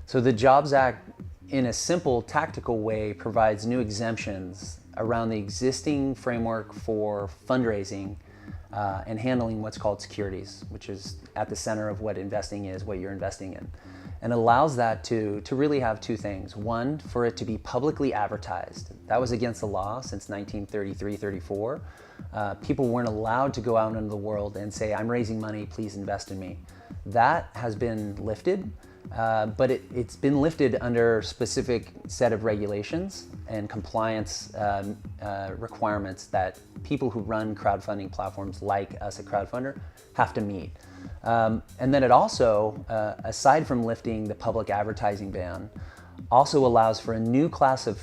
So the Jobs Act, in a simple, tactical way, provides new exemptions around the existing framework for fundraising and handling what's called securities, which is at the center of what investing is, what you're investing in. And allows that to really have two things. One, for it to be publicly advertised. That was against the law since 1933-34. People weren't allowed to go out into the world and say, I'm raising money, please invest in me. That has been lifted. But it's been lifted under a specific set of regulations and compliance requirements that people who run crowdfunding platforms like us at Crowdfunder have to meet. And then it also, aside from lifting the public advertising ban, also allows for a new class of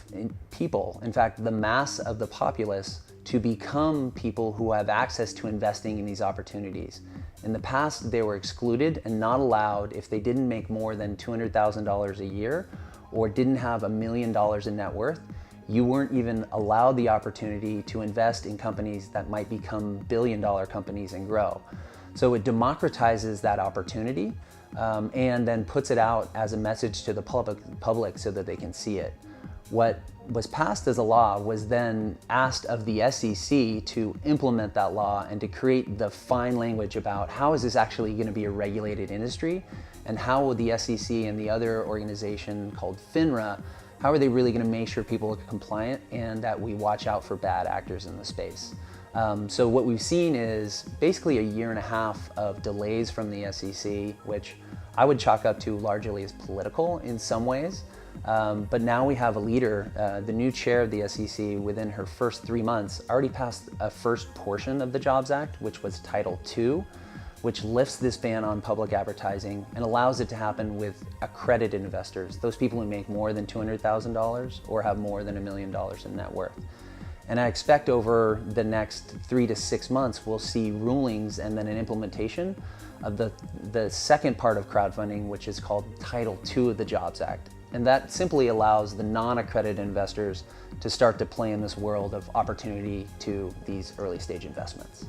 people, in fact, the mass of the populace, to become people who have access to investing in these opportunities. In the past, they were excluded and not allowed if they didn't make more than $200,000 a year or didn't have $1 million in net worth. You weren't even allowed the opportunity to invest in companies that might become billion-dollar companies and grow. So it democratizes that opportunity and then puts it out as a message to the public so that they can see it. What was passed as a law was then asked of the SEC to implement that law and to create the fine language about how is this actually going to be a regulated industry, and how will the SEC and the other organization called FINRA, how are they really going to make sure people are compliant and that we watch out for bad actors in the space. So what we've seen is basically 1.5 years of delays from the SEC, which I would chalk up to largely as political in some ways. But now we have a leader, the new chair of the SEC, within her first 3 months, already passed a first portion of the Jobs Act, which was Title II, which lifts this ban on public advertising and allows it to happen with accredited investors, those people who make more than $200,000 or have more than $1 million in net worth. And I expect over the next 3 to 6 months, we'll see rulings and then an implementation of the second part of crowdfunding, which is called Title II of the Jobs Act. And that simply allows the non-accredited investors to start to play in this world of opportunity to these early stage investments.